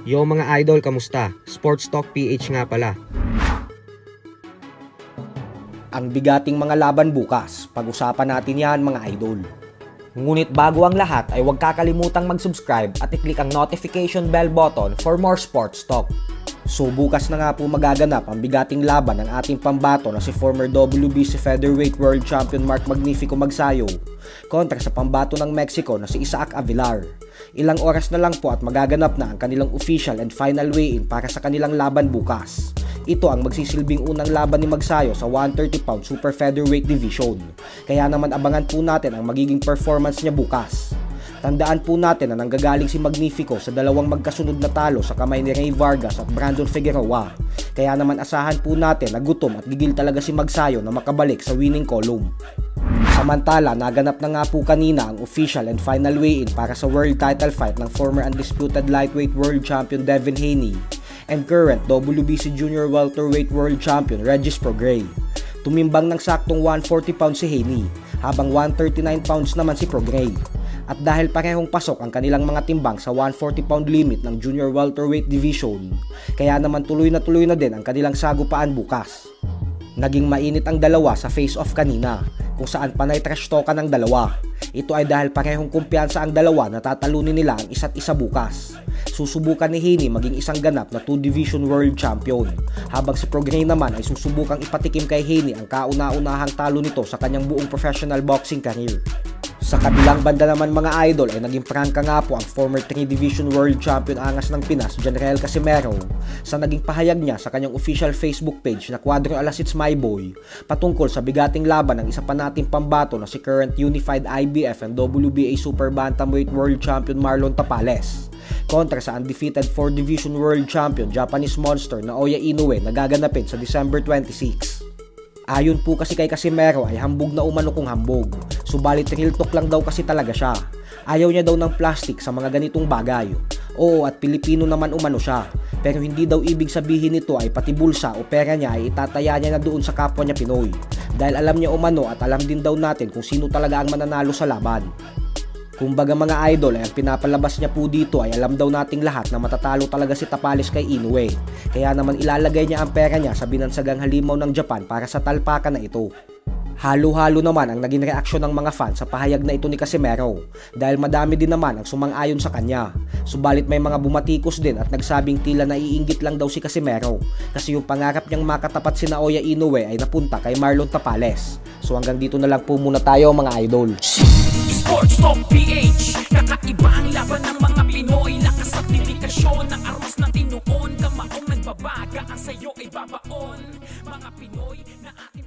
Yo mga idol, kamusta? Sports Talk PH nga pala. Ang bigating mga laban bukas, pag-usapan natin yan mga idol. Ngunit bago ang lahat ay huwag kakalimutang mag-subscribe at i-click ang notification bell button for more sports talk. So bukas na nga po magaganap ang bigating laban ng ating pambato na si former WBC Featherweight World Champion Mark Magnifico Magsayo kontra sa pambato ng Mexico na si Isaac Avilar. Ilang oras na lang po at magaganap na ang kanilang official and final weigh-in para sa kanilang laban bukas. Ito ang magsisilbing unang laban ni Magsayo sa 130-pound super featherweight division. Kaya naman abangan po natin ang magiging performance niya bukas. Tandaan po natin na nanggagaling si Magnifico sa dalawang magkasunod na talo sa kamay ni Rey Vargas at Brandon Figueroa. Kaya naman asahan po natin na gutom at gigil talaga si Magsayo na makabalik sa winning column. Samantala, naganap na nga po kanina ang official and final weigh-in para sa world title fight ng former undisputed lightweight world champion Devin Haney and current WBC junior welterweight world champion Regis Prograis. Tumimbang ng saktong 140 pounds si Haney habang 139 pounds naman si Prograis. At dahil parehong pasok ang kanilang mga timbang sa 140 pound limit ng junior welterweight division, kaya naman tuloy na din ang kanilang sagupaan bukas. Naging mainit ang dalawa sa face-off kanina, kung saan panay trash talkan ng dalawa. Ito ay dahil parehong kumpiyansa ang dalawa na tatalunin nila ang isa't isa bukas. Susubukan ni Haney maging isang ganap na 2-division world champion, habang si Prograis naman ay susubukang ipatikim kay Haney ang kauna-unahang talo nito sa kanyang buong professional boxing career. Sa kabilang banda naman mga idol ay naging prangka nga po ang former 3-division world champion angas ng Pinas, Janrael Casimero, sa naging pahayag niya sa kanyang official Facebook page na Cuadro Alas It's My Boy patungkol sa bigating laban ng isa pa nating pambato na si current unified IBF and WBA Super Bantamweight World Champion Marlon Tapales kontra sa undefeated 4-division world champion Japanese monster na Naoya Inoue na gaganapin sa December 26. Ayon po kasi kay Casimero ay hambog na umano kung hambog, subalit real talk lang daw kasi talaga siya. Ayaw niya daw ng plastic sa mga ganitong bagay. Oo, at Pilipino naman umano siya, pero hindi daw ibig sabihin nito ay pati bulsa o pera niya ay itataya niya na doon sa kapwa niya Pinoy. Dahil alam niya umano at alam din daw natin kung sino talaga ang mananalo sa laban. Kumbaga mga idol ay ang pinapalabas niya po dito ay alam daw nating lahat na matatalo talaga si Tapales kay Inoue. Kaya naman ilalagay niya ang pera niya sa binansagang halimaw ng Japan para sa talpakan na ito. Halo-halo naman ang naging reaksyon ng mga fans sa pahayag na ito ni Casimero dahil madami din naman ang sumang-ayon sa kanya. Subalit may mga bumatikos din at nagsabing tila naiinggit lang daw si Casimero kasi yung pangarap niyang makatapat si Naoya Inoue ay napunta kay Marlon Tapales. So hanggang dito na lang po muna tayo mga idol. Sports Talk PH, kakaiba ang laban ng mga Pinoy. Lakas at dedikasyon ng armas ng tinuon. Kamaong nagbabaga, ang sayo ay babaon. Mga Pinoy na ating